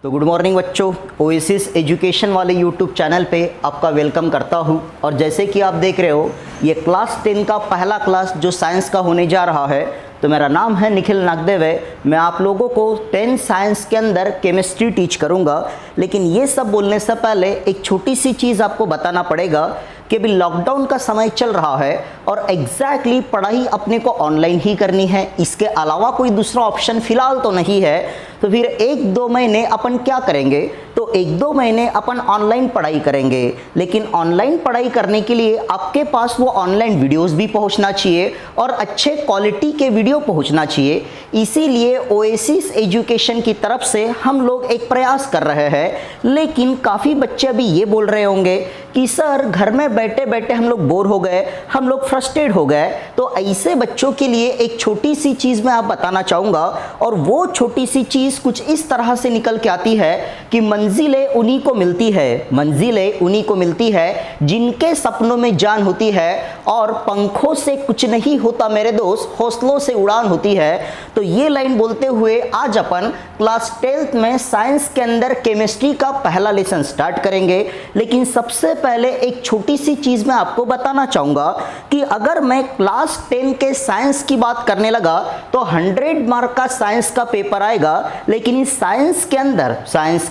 तो good morning बच्चों, oasis education वाले यूट्यूब चैनल पे आपका वेलकम करता हूँ। और जैसे कि आप देख रहे हो, ये क्लास 10 का पहला क्लास जो साइंस का होने जा रहा है। तो मेरा नाम है निखिल नागदेवे। मैं आप लोगों को 10 साइंस के अंदर केमिस्ट्री टीच करूँगा। लेकिन ये सब बोलने से पहले एक छोटी सी चीज़ आपको बताना पड़ेगा कि अभी लॉकडाउन का समय चल रहा है और एग्जैक्टली पढ़ाई अपने को ऑनलाइन ही करनी है। इसके अलावा कोई दूसरा ऑप्शन फ़िलहाल तो नहीं है। तो फिर 1-2 महीने अपन क्या करेंगे? तो 1-2 महीने अपन ऑनलाइन पढ़ाई करेंगे। लेकिन ऑनलाइन पढ़ाई करने के लिए आपके पास वो ऑनलाइन वीडियोस भी पहुंचना चाहिए और अच्छे क्वालिटी के वीडियो पहुंचना चाहिए। इसीलिए ओएसिस एजुकेशन की तरफ से हम लोग एक प्रयास कर रहे हैं। लेकिन काफ़ी बच्चे अभी ये बोल रहे होंगे कि सर घर में बैठे बैठे हम लोग बोर हो गए, हम लोग फ्रस्ट्रेट हो गए। तो ऐसे बच्चों के लिए एक छोटी सी चीज़ मैं आप बताना चाहूँगा। और वो छोटी सी चीज़ कुछ इस तरह से निकल के आती है कि मंजिलें उन्हीं को मिलती है, मंजिलें उन्हीं को मिलती है जिनके सपनों में जान होती है। और पंखों से कुछ नहीं होता मेरे दोस्त, हौसलों से उड़ान होती है। तो ये लाइन बोलते हुए आज अपन क्लास 10th में साइंस के अंदर केमिस्ट्री का पहला लेसन स्टार्ट करेंगे। लेकिन सबसे पहले एक छोटी सी चीज़ मैं आपको बताना चाहूँगा कि अगर मैं क्लास 10 के साइंस की बात करने लगा तो 100 मार्क का साइंस का पेपर आएगा। लेकिन इस साइंस के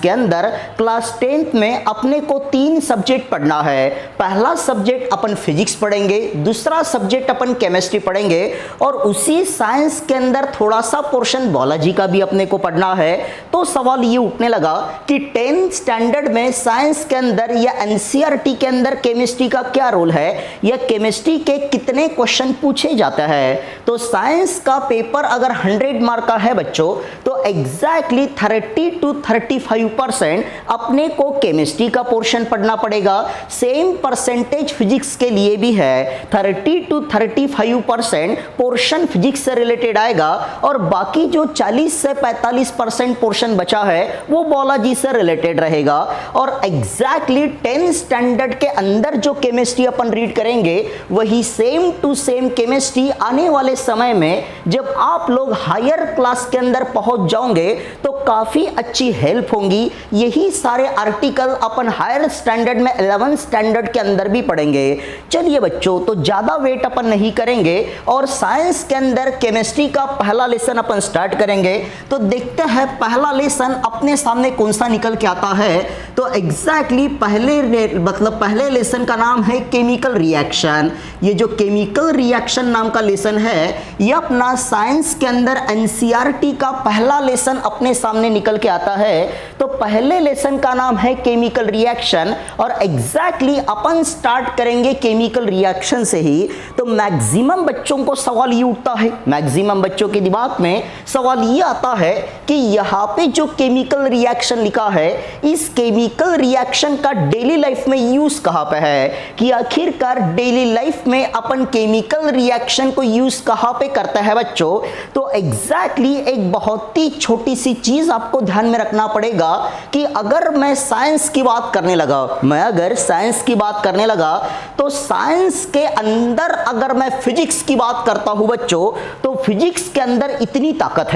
अंदर क्लास 10th में अपने को 3 सब्जेक्ट पढ़ना है। पहला सब्जेक्ट अपन फिजिक्स पढ़ेंगे, दूसरा सब्जेक्ट अपन केमिस्ट्री पढ़ेंगे और उसी साइंस के अंदर थोड़ा सा पोर्शन बायोलॉजी का भी अपने को पढ़ना है। तो सवाल ये उठने लगा कि 10th स्टैंडर्ड में साइंस के अंदर या एनसीईआरटी के अंदर केमिस्ट्री का क्या रोल है, या केमिस्ट्री के कितने क्वेश्चन पूछे जाते हैं। तो साइंस का पेपर अगर 100 मार्क का है बच्चों, तो एग्जैक्टली 30 to 35% अपने को केमिस्ट्री का पोर्शन पढ़ना पड़ेगा। सेम परसेंटेज फिजिक्स के लिए भी है, 30 to 35% पोर्शन फिजिक्स से रिलेटेड आएगा और बाकी जो 40 से 45% पोर्शन बचा है वो बायोलॉजी से रिलेटेड रहेगा। और एग्जैक्टली 10 स्टैंडर्ड के अंदर जो केमिस्ट्री अपन रीड करेंगे वही सेम टू सेम केमिस्ट्री आने वाले समय में जब आप लोग हायर क्लास के अंदर पहुंच जाओगे तो काफी अच्छी हेल्प होंगी। यही सारे आर्टिकल अपन हायर स्टैंडर्ड में 11th स्टैंडर्ड के अंदर भी पढ़ेंगे। चलिए बच्चों, तो ज्यादा वेट अपन नहीं करेंगे और साइंस के अंदर केमिस्ट्री का पहला लेसन अपन स्टार्ट करेंगे। तो देखते हैं पहला लेसन अपने सामने कौन सा निकल के आता है। तो एग्जैक्टली पहले लेसन का नाम है केमिकल रिएक्शन। ये जो केमिकल रिएक्शन नाम का लेसन है ये अपना साइंस के अंदर एनसीईआरटी का पहला लेसन अपने सामने निकल के आता है। तो पहले लेसन का नाम है केमिकल रिएक्शन और एग्जैक्टली अपन स्टार्ट करेंगे केमिकल रिएक्शन से ही। तो मैक्सिमम बच्चों को सवाल ये उठता है, मैक्सिमम बच्चों के दिमाग में सवाल ये आता है कि यहाँ पे जो केमिकल रिएक्शन लिखा है, इस केमिकल रिएक्शन का डेली लाइफ में यूज कहाँ पे है, कि आखिरकार डेली लाइफ में अपन केमिकल रिएक्शन को यूज कहाँ पे करता है बच्चों। तो एग्जैक्टली एक बहुत ही छोटी सी चीज आपको ध्यान में रखना पड़ेगा कि अगर मैं साइंस की बात करने लगा, तो साइंस के अंदर अगर मैं फिजिक्स की बात करता हूं बच्चों, तो फिजिक्स के अंदर इतनी ताकत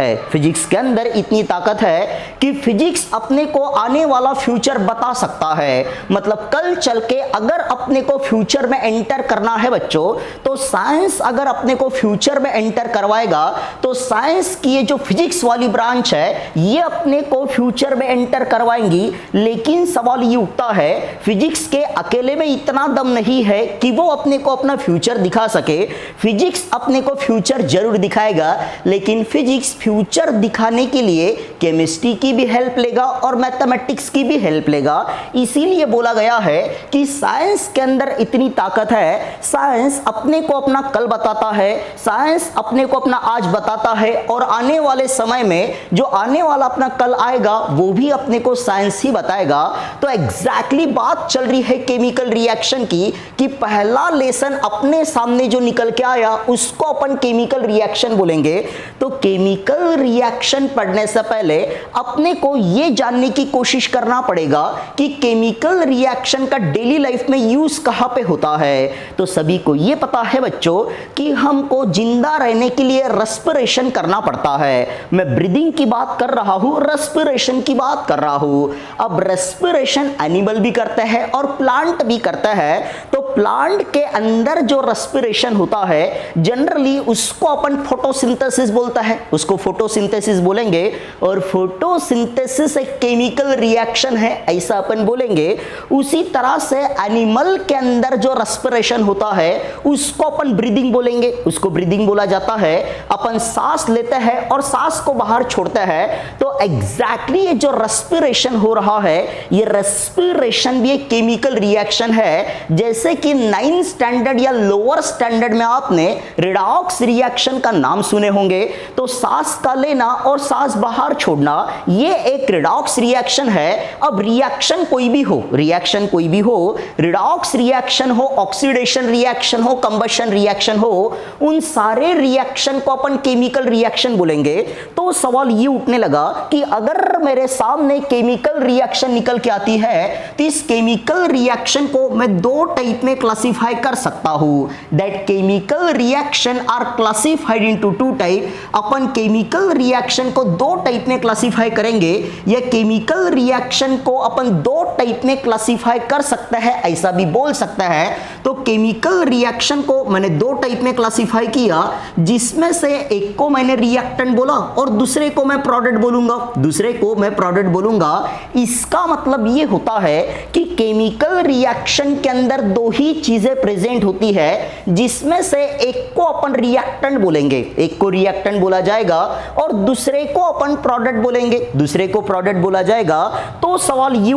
है, कि फिजिक्स अपने को आने वाला फ्यूचर बता सकता है। मतलब कल चल के अगर अपने को फ्यूचर में एंटर करना है बच्चों, तो साइंस अगर अपने को फ्यूचर में एंटर करवाएगा तो साइंस की ये जो फिजिक्स वाली ब्रांच है ये अपने को फ्यूचर में एंटर करवाएंगी। लेकिन सवाल ये उठता है, फिजिक्स के अकेले में इतना दम नहीं है कि वो अपने को अपना फ्यूचर दिखा सके। फिजिक्स अपने को फ्यूचर जरूर दिखाएगा, लेकिन फिजिक्स फ्यूचर दिखाने के लिए केमिस्ट्री की भी हेल्प लेगा और मैथमेटिक्स की भी हेल्प लेगा। इसीलिए बोला गया है कि साइंस के अंदर इतनी ताकत है, साइंस अपने को अपना कल बताता है, साइंस अपने को अपना आज बताता है और आने वाले समय में जो आने वाला अपना कल आएगा वो भी अपने को साइंस ही बताएगा। तो एग्जैक्टली बात चल रही है केमिकल रिएक्शन की, कि पहला लेसन अपने सामने जो निकल के आया उसको अपन केमिकल रिएक्शन बोलेंगे। तो केमिकल रिएक्शन पढ़ने से पहले अपने को ये जानने की कोशिश करना पड़ेगा कि केमिकल रिएक्शन का डेली लाइफ में यूज कहाँ पे होता है? तो सभी को ये पता है बच्चों कि हमको जिंदा रहने के लिए रेस्पिरेशन करना पड़ता है। मैं ब्रीदिंग की बात कर रहा हूँ, रेस्पिरेशन की बात कर रहा हूँ। अब रेस्पिरेशन एनिमल भी करते हैं और प्लांट भी करते हैं। तो प्लांट के अंदर जो रेस्पिरेशन होता है जनरली उसको अपन फोटोसिंथेसिस बोलता है, उसको फोटोसिंथेसिस बोलेंगे। और फोटोसिंथेसिस एक केमिकल रिएक्शन है ऐसा अपन बोलेंगे। उसी तरह से एनिमल के अंदर जो रेस्पिरेशन होता है उसको अपन ब्रीदिंग बोलेंगे, उसको ब्रीदिंग बोला जाता है। अपन सांस लेते हैं और सांस को बाहर छोड़ते हैं। तो एग्जैक्टली ये जो रेस्पिरेशन हो रहा है ये रेस्पिरेशन भी एक केमिकल रिएक्शन है। जैसे कि 9th स्टैंडर्ड या लोअर स्टैंडर्ड में आपने रिडॉक्स रिएक्शन का नाम सुने होंगे। तो सांस का लेना और सांस बाहर छोड़ना ये एक रिडॉक्स रिएक्शन है। अब रिएक्शन कोई भी हो, रिएक्शन कोई भी हो, रिडॉक्स रिएक्शन हो, ऑक्सीडेशन रिएक्शन हो, कंबशन रिएक्शन हो, उन सारे रिएक्शन को अपन केमिकल रिएक्शन बोलेंगे। तो सवाल ये उठने लगा कि अगर मेरे सामने केमिकल रिएक्शन निकल के आती है तो इस केमिकल रिएक्शन को मैं दो टाइप में क्लासिफाई कर सकता हूं। That chemical reaction are classified into two type. अपन केमिकल रिएक्शन को दो टाइप में क्लासिफाई करेंगे। यह केमिकल रिएक्शन को अपन दो टाइप में क्लासिफाई कर सकते हैं ऐसा भी बोल सकता है। तो केमिकल रिएक्शन को मैंने दो टाइप में क्लासिफाई किया, जिसमें से एक को मैंने रिएक्टेंट बोला और दूसरे को मैं प्रोडक्ट बोलूंगा, दूसरे को मैं प्रोडक्ट बोलूंगा। इसका मतलब ये होता है कि केमिकल रिएक्शन के अंदर दो ही चीजें प्रेजेंट होती है, जिसमें से एक को अपन रिएक्टेंट बोलेंगे, एक को रिएक्टेंट बोला जाएगा और दूसरे को अपन प्रोडक्ट बोलेंगे, दूसरे को प्रोडक्ट बोला जाएगा। तो सवाल ये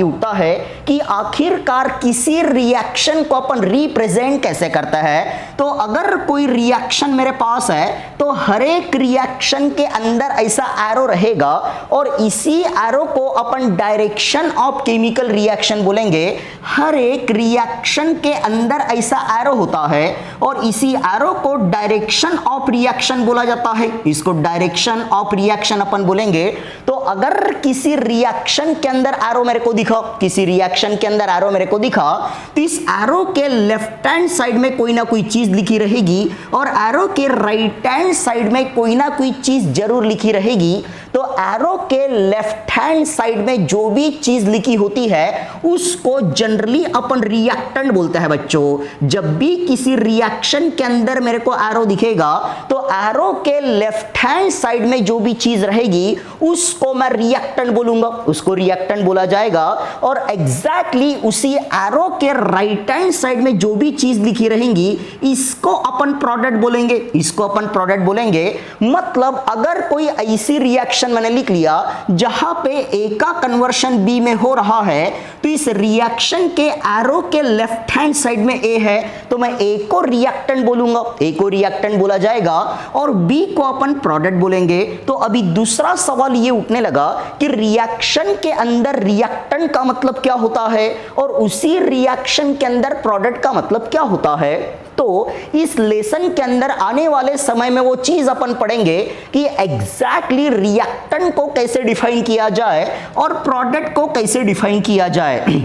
उठता है कि आखिरकार किसी रिएक्शन को अपन रिप्रेजेंट कैसे करता है। तो अगर कोई रिएक्शन मेरे पास है तो हर एक रिएक्शन के अंदर ऐसा एरो रहेगा और इसी एरो को अपन डायरेक्शन ऑफ केमिकल रिएक्शन बोलेंगे। हर एक रिएक्शन के अंदर ऐसा एरो होता है और इसी एरो को डायरेक्शन ऑफ रिएक्शन बोला जाता है, इसको डायरेक्शन ऑफ रिएक्शन अपन बोलेंगे। तो अगर किसी रिएक्शन के अंदर एरो मेरे को दिखा, किसी रिएक्शन के अंदर एरो मेरे को दिखा, तो इस एरो के लेफ्ट हैंड साइड में कोई ना कोई चीज लिखी रहेगी और एरो के राइट हैंड साइड में कोई ना कोई चीज जरूर लिखी रहेगी। तो एरो के लेफ्ट हैंड साइड में जो भी चीज लिखी होती है उसको जनरली अपन रिएक्टेंट बोलते हैं बच्चों। जब भी किसी रिएक्शन के अंदर मेरे को एरो दिखेगा तो एरो के लेफ्ट हैंड साइड में जो भी चीज रहेगी उसको मैं रिएक्टेंट बोलूंगा, उसको रिएक्टेंट बोला जाएगा। और एग्जैक्टली उसी एरो के राइट हैंड साइड में जो भी चीज लिखी रहेंगी इसको अपन प्रोडक्ट बोलेंगे, इसको अपन प्रोडक्ट बोलेंगे। मतलब अगर कोई ऐसी रिएक्शन मैंने लिख लिया जहां पे ए का कन्वर्शन बी में हो रहा है, तो इस रिएक्शन के एरो के लेफ्ट हैंड साइड में ए है तो मैं ए को रिएक्टेंट बोलूंगा, ए को रिएक्टेंट बोला जाएगा और बी को अपन प्रोडक्ट बोलेंगे। तो अभी दूसरा सवाल ये उठने लगा कि रिएक्शन के अंदर रिएक्टेंट का मतलब क्या होता है और उसी रिएक्शन के अंदर प्रोडक्ट का मतलब क्या होता है। तो इस लेसन के अंदर आने वाले समय में वो चीज अपन पढ़ेंगे कि एग्जैक्टली रिएक्टेंट को कैसे डिफाइन किया जाए और प्रोडक्ट को कैसे डिफाइन किया जाए।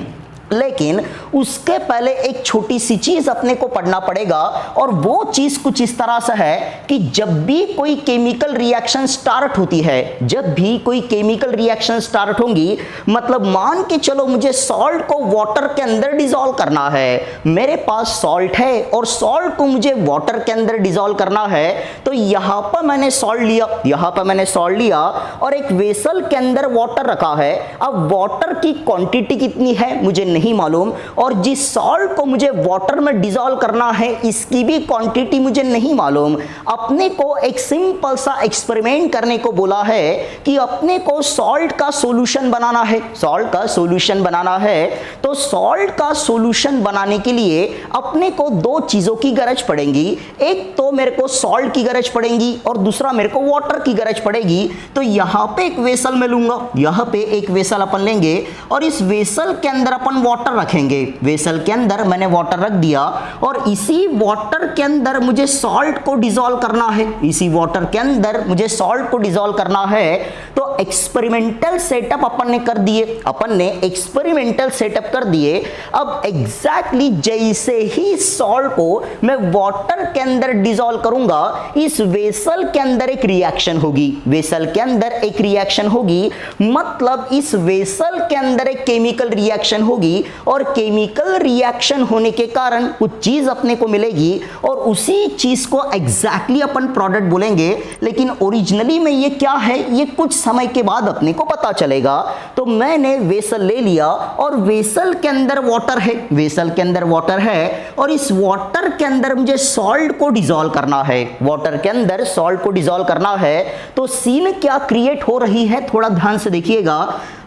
लेकिन उसके पहले एक छोटी सी चीज अपने को पढ़ना पड़ेगा और वो चीज कुछ इस तरह से है कि जब भी कोई केमिकल रिएक्शन स्टार्ट होती है, जब भी कोई केमिकल रिएक्शन स्टार्ट होंगी, मतलब मान के चलो मुझे सॉल्ट को वाटर के अंदर डिसॉल्व करना है, मेरे पास सॉल्ट है और सॉल्ट को मुझे वाटर के अंदर डिसॉल्व करना है। तो यहां पर मैंने सॉल्ट लिया, यहां पर मैंने सॉल्ट लिया और एक वेसल के अंदर वाटर रखा है। अब वाटर की क्वांटिटी कितनी है मुझे नहीं मालूम और जिस सॉल्ट को मुझे वाटर में डिसॉल्व करना है इसकी भी क्वांटिटी मुझे नहीं मालूम। अपने को एक सिंपल सा एक्सपेरिमेंट करने को बोला है कि अपने को सॉल्ट का सॉल्यूशन बनाना है, सॉल्ट का सॉल्यूशन बनाना है। तो सॉल्ट का सॉल्यूशन बनाने के लिए अपने को दो चीजों की गरज पड़ेगी, एक तो मेरे को सॉल्ट की गरज पड़ेगी और दूसरा मेरे को वाटर की गरज पड़ेगी। तो यहां पे एक वेसल में लूंगा, यहां पे एक वेसल अपन लेंगे और इस वेसल के अंदर अपन वाटर रखेंगे, वेसल के अंदर मैंने वाटर रख दिया और इसी वाटर के अंदर मुझे सॉल्ट को डिसॉल्व करना है, इसी वाटर के अंदर मुझे सॉल्ट को डिसॉल्व करना है। तो एक्सपेरिमेंटल सेटअप अपन ने कर दिए, अपन ने एक्सपेरिमेंटल सेटअप कर दिए। अब एग्जैक्टली जैसे ही सॉल्ट को मैं वाटर के अंदर डिसॉल्व करूंगा, इस वेसल के अंदर एक रिएक्शन होगी, वेसल के अंदर एक रिएक्शन होगी, मतलब इस वेसल के अंदर एक केमिकल रिएक्शन होगी और केमिकल रिएक्शन होने के कारण कुछ चीज अपने को मिलेगी और उसी चीज को एग्जैक्टली अपन प्रोडक्ट बोलेंगे। लेकिन ओरिजिनली में ये क्या है ये कुछ समय के बाद अपने को पता चलेगा। तो मैंने वेसल ले लिया और वेसल के अंदर वाटर है, वेसल के अंदर वाटर है और इस वाटर के अंदर मुझे सॉल्ट को डिसॉल्व करना है, वाटर के अंदर सॉल्ट को डिसॉल्व करना है। तो सीन क्या क्रिएट हो रही है थोड़ा ध्यान से देखिएगा।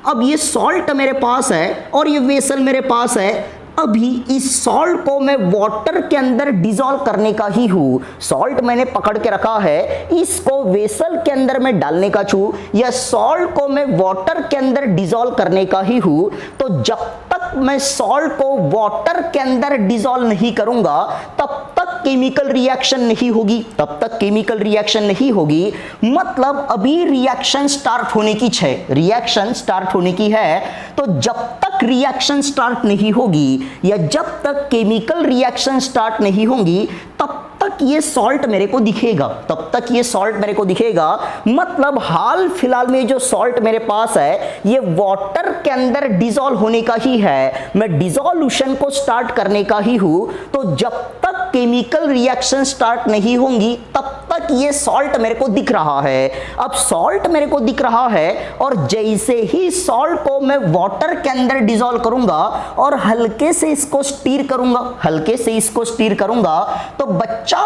अब ये सॉल्ट मेरे पास है और ये वेसल मेरे पास है। अभी इस सॉल्ट को मैं वाटर के अंदर डिसॉल्व करने का ही हूं, सॉल्ट मैंने पकड़ के रखा है, इसको वेसल के अंदर मैं डालने का छू या सॉल्ट को मैं वाटर के अंदर डिसॉल्व करने का ही हूं। तो जब तक मैं सॉल्ट को वाटर के अंदर डिसॉल्व नहीं करूंगा तब तक केमिकल रिएक्शन नहीं होगी, तब तक केमिकल रिएक्शन नहीं होगी। मतलब अभी रिएक्शन स्टार्ट होने की है, रिएक्शन स्टार्ट होने की है। तो जब तक रिएक्शन स्टार्ट नहीं होगी या जब तक केमिकल रिएक्शन स्टार्ट नहीं होंगी तब तक ये सॉल्ट मेरे को दिखेगा, तब तक ये सॉल्ट मेरे को दिखेगा। मतलब हाल फिलहाल में जो सॉल्ट मेरे पास है ये वाटर के अंदर डिसॉल्व होने का ही है, मैं डिसॉल्यूशन को स्टार्ट करने का ही हूं। तो जब तक केमिकल रिएक्शन स्टार्ट नहीं होंगी तब तक ये सॉल्ट मेरे को दिख रहा है। अब सॉल्ट मेरे को दिख रहा है और जैसे ही सॉल्ट को मैं वाटर के अंदर डिसॉल्व करूंगा और हल्के से इसको स्टीर करूंगा, हल्के से इसको स्टीर करूंगा तो बच्चा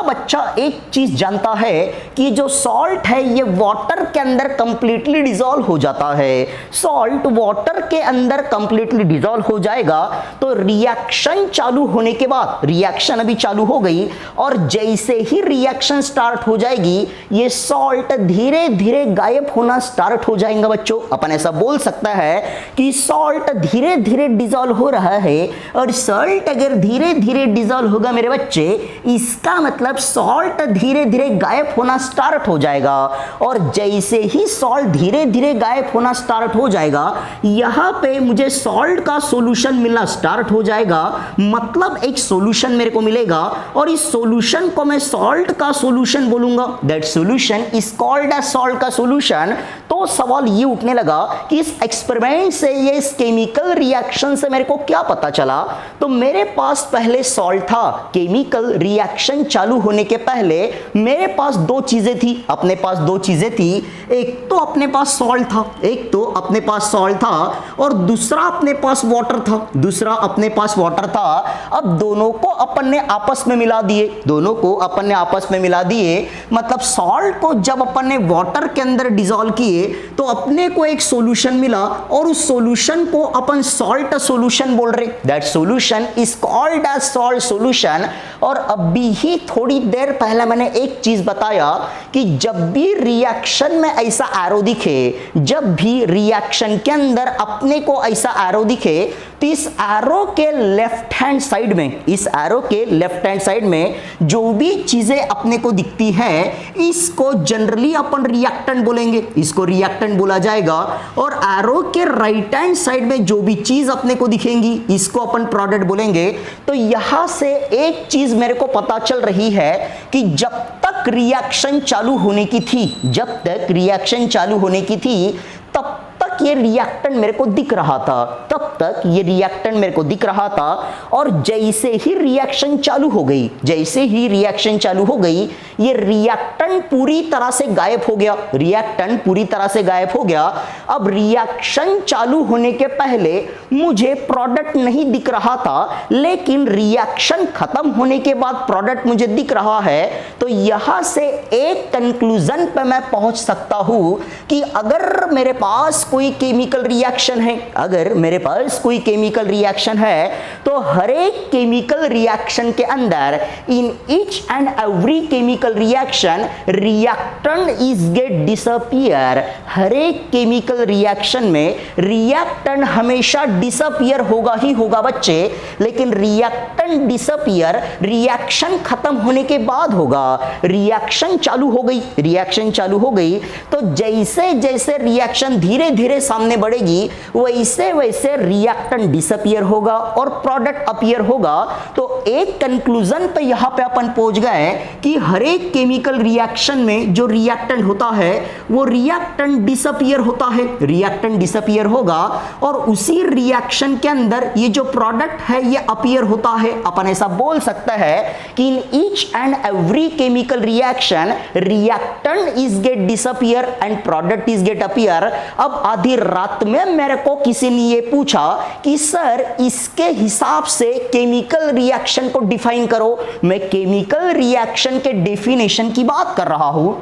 एक चीज जानता है कि जो सॉल्ट है ये वाटर के अंदर कंप्लीटली डिसॉल्व हो जाता है। सॉल्ट वाटर के अंदर कंप्लीटली डिसॉल्व हो जाएगा तो रिएक्शन चालू होने के बाद, रिएक्शन अभी चालू हो गई और जैसे ही रिएक्शन स्टार्ट हो जाएगी ये सॉल्ट धीरे धीरे गायब होना स्टार्ट हो जाएगा। बच्चों अपन ऐसा बोल सकता है कि सॉल्ट धीरे धीरे डिसॉल्व हो रहा है और सॉल्ट अगर धीरे धीरे डिसॉल्व होगा मेरे बच्चे, इसका मतलब सॉल्ट धीरे धीरे गायब होना स्टार्ट हो जाएगा। और जैसे ही सॉल्ट धीरे धीरे गायब होना स्टार्ट हो जाएगा यहां पे मुझे सॉल्ट का सॉल्यूशन मिलना स्टार्ट हो जाएगा, मतलब एक सॉल्यूशन मेरे को मिलेगा और इस सॉल्यूशन को मैं सॉल्ट का सॉल्यूशन बोलूंगा, that solution is called as salt का सॉल्यूशन। तो सवाल ये उठने लगा कि इस एक्सपेरिमेंट से या इस केमिकल रिएक्शन से मेरे को क्या पता चला। तो मेरे पास पहले सॉल्ट था, केमिकल रिएक्शन चालू होने के पहले मेरे पास दो चीजें थी, अपने पास दो चीजें थी, एक तो अपने पास सॉल्ट था, एक तो अपने पास सॉल्ट था और दूसरा अपने पास वाटर था, दूसरा अपने पास वाटर था। अब दोनों को अपन ने आपस में मिला दिए, दोनों को अपन ने आपस में मिला दिए, मतलब सॉल्ट को जब अपन ने वाटर के अंदर डिसॉल्व किए तो अपने को एक सॉल्यूशन मिला और उस सॉल्यूशन को अपन सॉल्ट सॉल्यूशन बोल रहे, that solution is called as salt solution. और अभी ही थोड़ी देर पहले मैंने एक चीज बताया कि जब भी रिएक्शन में ऐसा एरो दिखे, जब भी रिएक्शन के अंदर अपने को ऐसा एरो दिखे तो इस एरो के लेफ्ट हैंड साइड में, इस एरो के लेफ्ट हैंड साइड में जो भी चीजें अपने को दिखती है इसको जनरली अपन रिएक्टेंट बोलेंगे, इसको रिएक्टेंट बोला जाएगा। और एरो के राइट हैंड साइड में जो भी चीज अपने को दिखेंगी इसको अपन प्रोडक्ट बोलेंगे। तो यहां से एक चीज मेरे को पता चल रही है कि जब तक रिएक्शन चालू होने की थी, जब तक रिएक्शन चालू होने की थी तब तक ये रिएक्टेंट मेरे को दिख रहा था, तब तक ये रिएक्टेंट मेरे को दिख रहा था। और जैसे ही रिएक्शन चालू हो गई, जैसे ही रिएक्शन चालू हो गई ये रिएक्टेंट पूरी तरह से गायब हो गया, रिएक्टेंट पूरी तरह से गायब हो गया। अब रिएक्शन चालू होने के पहले मुझे प्रोडक्ट नहीं दिख रहा था, लेकिन रिएक्शन खत्म होने के बाद प्रोडक्ट मुझे दिख रहा है। तो यहां से एक कंक्लूजन पे मैं पहुंच सकता हूं कि अगर मेरे पास कोई केमिकल रिएक्शन है, अगर मेरे पास रिवर्स कोई केमिकल रिएक्शन है तो हर एक केमिकल रिएक्शन के अंदर in each and every chemical reaction reactant is get disappear. हर एक केमिकल रिएक्शन में रिएक्टेंट हमेशा डिसअपियर होगा ही होगा बच्चे, लेकिन रिएक्टेंट डिसअपियर रिएक्शन खत्म होने के बाद होगा। रिएक्शन चालू हो गई, रिएक्शन चालू हो गई तो जैसे जैसे रिएक्शन धीरे धीरे सामने बढ़ेगी वैसे वैसे रिएक्टेंट डिसअपियर होगा और प्रोडक्ट अपीयर होगा। तो एक कंक्लूजन पे यहां पे अपन पहुंच गए कि हर एक केमिकल रिएक्शन में जो रिएक्टेंट होता है वो रिएक्टेंट डिसअपियर होता है, रिएक्टेंट डिसअपियर होगा और उसी रिएक्शन के अंदर ये जो प्रोडक्ट है ये अपीयर होता है। अपन ऐसा बोल सकता है कि इन each and every chemical reaction reactant is get disappear and product is get appear. अब आधी रात में मेरे को किसी ने ये पूछा कि सर इसके हिसाब से केमिकल रिएक्शन को डिफाइन करो। मैं केमिकल रिएक्शन के डेफिनेशन की बात कर रहा हूं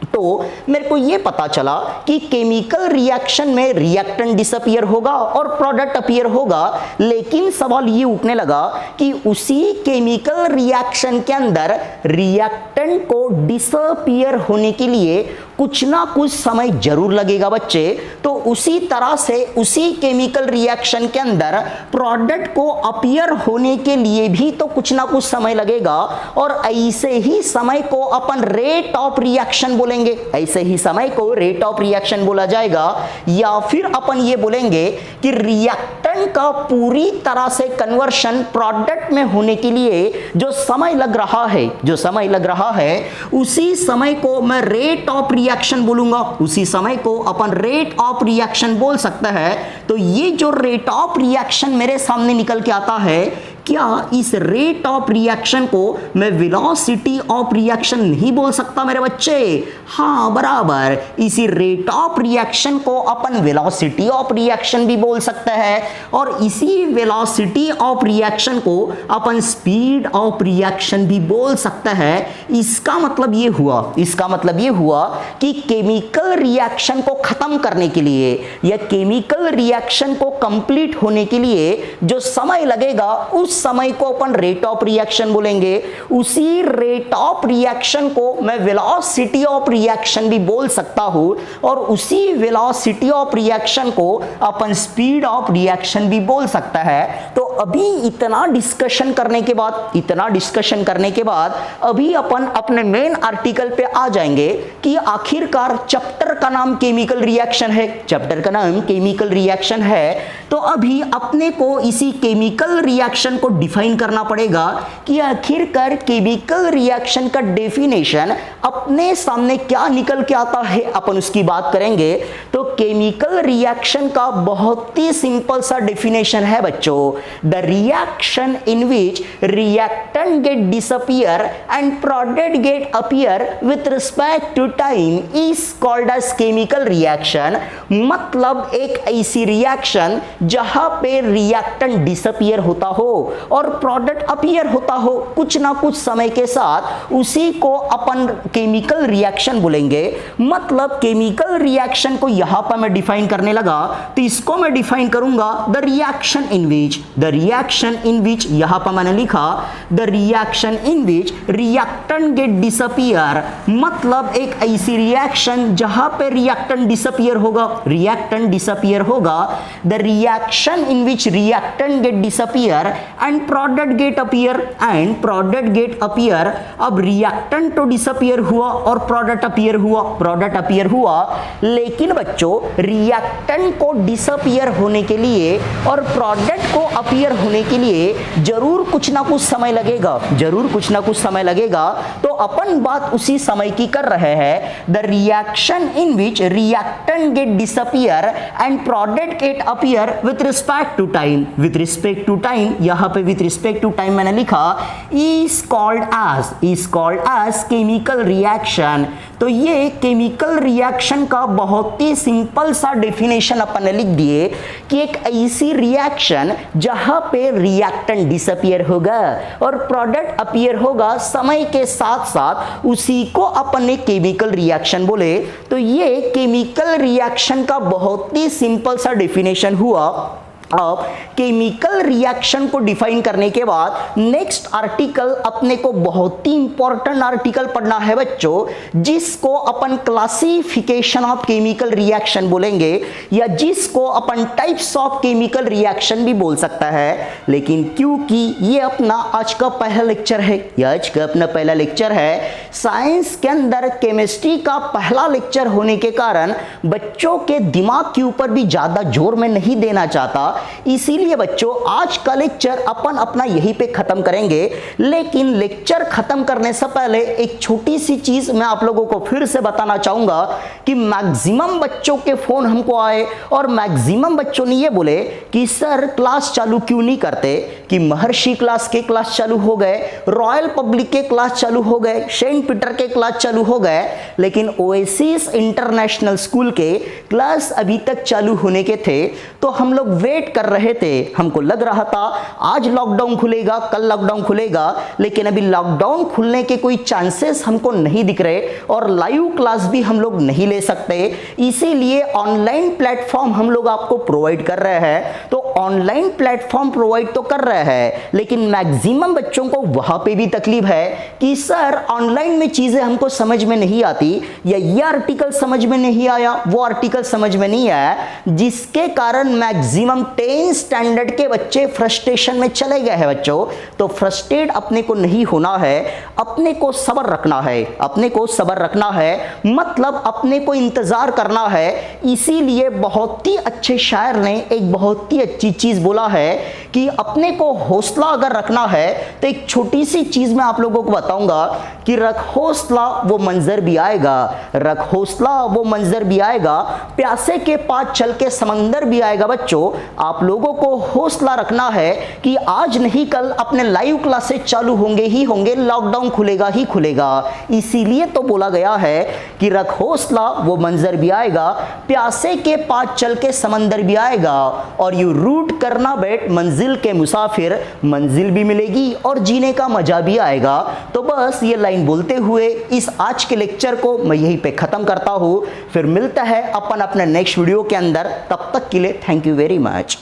तो मेरे को यह पता चला कि केमिकल रिएक्शन में रिएक्टेंट डिसअपियर होगा और प्रोडक्ट अपीयर होगा, लेकिन सवाल ये उठने लगा कि उसी केमिकल रिएक्शन के अंदर रिएक्टेंट को डिसअपियर होने के लिए कुछ ना कुछ समय जरूर लगेगा बच्चे। तो उसी तरह से उसी केमिकल रिएक्शन के अंदर प्रोडक्ट को अपीयर होने के लिए भी तो कुछ ना कुछ समय लगेगा और ऐसे ही समय को अपन रेट ऑफ रिएक्शन बोलेंगे, ऐसे ही समय को रेट ऑफ रिएक्शन बोला जाएगा। या फिर अपन ये बोलेंगे कि रिएक्टेंट का पूरी तरह से कन्वर्शन प्रोडक्ट में होने के लिए जो समय लग रहा है, जो समय लग रहा है उसी समय को मैं रेट ऑफ रिएक्शन बोलूंगा, उसी समय को अपन रेट ऑफ रिएक्शन बोल सकता है। तो ये जो रेट ऑफ रिएक्शन मेरे सामने निकल के आता है, क्या इस रेट ऑफ रिएक्शन को मैं वेलोसिटी ऑफ रिएक्शन नहीं बोल सकता मेरे बच्चे? हाँ बराबर, इसी रेट ऑफ रिएक्शन को अपन वेलोसिटी ऑफ रिएक्शन भी बोल सकते हैं और इसी वेलोसिटी ऑफ रिएक्शन को अपन स्पीड ऑफ रिएक्शन भी बोल सकते हैं। इसका मतलब ये हुआ, इसका मतलब ये हुआ कि केमिकल रिएक्शन को खत्म करने के लिए या केमिकल रिएक्शन को कंप्लीट होने के लिए जो समय लगेगा उस समय को अपन रेट ऑफ रिएक्शन बोलेंगे। उसी रेट ऑफ रिएक्शन को मैं वेलोसिटी ऑफ रिएक्शन भी बोल सकता हूं और उसी वेलोसिटी ऑफ रिएक्शन को अपन स्पीड ऑफ रिएक्शन भी बोल सकता है। तो अभी इतना डिस्कशन करने के बाद, इतना डिस्कशन करने के बाद अभी अपन अपने मेन आर्टिकल पे आ जाएंगे कि आखिरकार चैप्टर का नाम केमिकल रिएक्शन है, चैप्टर का नाम केमिकल रिएक्शन है। तो अभी अपने को इसी केमिकल रिएक्शन को डिफाइन करना पड़ेगा कि आखिरकार केमिकल रिएक्शन का डेफिनेशन अपने सामने क्या निकल के आता है, अपन उसकी बात करेंगे। तो केमिकल रिएक्शन का बहुत ही सिंपल सा डेफिनेशन है बच्चों, the reaction in which reactant get disappear and product get appear with respect to time is called as chemical reaction. मतलब एक ऐसी रिएक्शन जहां पे रिएक्टेंट डिसअपियर होता हो और प्रोडक्ट अपीयर होता हो कुछ ना कुछ समय के साथ, उसी को अपन केमिकल रिएक्शन बोलेंगे। मतलब केमिकल रिएक्शन को यहां पर मैं डिफाइन करने लगा तो इसको मैं डिफाइन करूंगा the reaction in which, the reaction in which यहां पर मैंने लिखा the reaction in which reactant get disappear. मतलब एक ऐसी रिएक्शन जहां पे रिएक्टेंट डिसअपियर होगा, रिएक्टेंट डिसअपियर होगा। The reaction in which reactant get disappear and product get appear, and product get appear. अब रिएक्टेंट तो डिसअपियर हुआ और प्रोडक्ट अपीयर हुआ, प्रोडक्ट अपीयर हुआ, लेकिन बच्चों रिएक्टेंट को डिसअपियर होने के लिए और प्रोडक्ट को अपीयर होने के लिए जरूर कुछ ना कुछ समय लगेगा, जरूर कुछ ना कुछ समय लगेगा। तो अपन बात उसी समय की कर रहे हैं, the reaction in which reactant get disappear and product get appear with respect to time, with respect to time, यहां पे विथ रिस्पेक्ट टू टाइम मैंने लिखा is called as chemical reaction. तो ये केमिकल रिएक्शन का बहुत ही सिंपल सा definition अपन ने लिख दिए कि एक ऐसी रिएक्शन जहां पे रिएक्टेंट डिसअपियर होगा और प्रोडक्ट अपीयर होगा समय के साथ साथ, उसी को अपन ने केमिकल रिएक्शन बोले। तो ये केमिकल रिएक्शन का बहुत ही सिंपल सा डेफिनेशन हुआ। अब केमिकल रिएक्शन को डिफाइन करने के बाद नेक्स्ट आर्टिकल अपने को बहुत ही इंपॉर्टेंट आर्टिकल पढ़ना है बच्चों, जिसको अपन क्लासिफिकेशन ऑफ केमिकल रिएक्शन बोलेंगे या जिसको अपन टाइप्स ऑफ केमिकल रिएक्शन भी बोल सकता है। लेकिन क्योंकि ये अपना आज का पहला लेक्चर है, यह आज का अपना पहला लेक्चर है, साइंस के अंदर केमिस्ट्री का पहला लेक्चर होने के कारण बच्चों के दिमाग के ऊपर भी ज्यादा जोर में नहीं देना चाहता, इसीलिए बच्चों आज का लेक्चर अपन अपना यहीं पे खत्म करेंगे। लेकिन लेक्चर खत्म करने से पहले एक छोटी सी चीज मैं आप लोगों को फिर से बताना चाहूंगा कि मैक्सिमम बच्चों के फोन हमको आए और मैक्सिमम बच्चों ने ये बोले कि सर क्लास चालू क्यों नहीं करते, कि महर्षि क्लास के क्लास चालू हो गए, रॉयल पब्लिक के क्लास चालू हो गए, सेंट पीटर के क्लास चालू हो गए, लेकिन ओएसिस इंटरनेशनल स्कूल के क्लास अभी तक चालू होने के थे। तो हम लोग वेट कर रहे थे, हमको लग रहा था आज लॉकडाउन खुलेगा, कल लॉकडाउन खुलेगा, लेकिन अभी लॉकडाउन खुलने के कोई चांसेस हमको नहीं दिख रहे और लाइव क्लास भी हम लोग नहीं ले सकते, इसीलिए ऑनलाइन प्लेटफॉर्म हम लोग आपको प्रोवाइड कर रहे हैं। तो ऑनलाइन प्लेटफॉर्म प्रोवाइड तो कर रहे हैं, लेकिन मैक्सिमम बच्चों को वहां पे भी तकलीफ है कि सर ऑनलाइन में चीजें हमको समझ में नहीं आती, या ये आर्टिकल समझ में नहीं आया, वो आर्टिकल समझ में नहीं आया, जिसके कारण मैक्सिमम 10 स्टैंडर्ड के बच्चे फ्रस्ट्रेशन में चले गए हैं बच्चों। तो फ्रस्ट्रेट अपने को नहीं होना है, अपने को सब्र रखना है, अपने को सब्र रखना है, मतलब अपने को इंतजार करना है। इसीलिए बहुत ही अच्छे शायर ने एक बहुत ही अच्छी चीज बोला है कि अपने को हौसला अगर रखना है तो एक छोटी सी चीज मैं आप लोगों को बताऊंगा कि रख हौसला वो मंजर भी आएगा, रख हौसला वो मंजर भी आएगा, प्यासे के पास चल के समंदर भी आएगा। बच्चों आप लोगों को हौसला रखना है कि आज नहीं कल अपने लाइव क्लासेस चालू होंगे ही होंगे, लॉकडाउन खुलेगा ही खुलेगा। इसीलिए तो बोला गया है कि रख हौसला वो मंजर भी आएगा, प्यासे के पास चल के समंदर भी आएगा, और यू रूट करना बैठ मंजिल के मुसाफिर, मंजिल भी मिलेगी और जीने का मजा भी आएगा। तो बस ये लाइन बोलते हुए इस आज के लेक्चर को मैं यहीं पे खत्म करता हूं, फिर मिलता है अपन अपने नेक्स्ट वीडियो के अंदर। तब तक के लिए थैंक यू वेरी मच।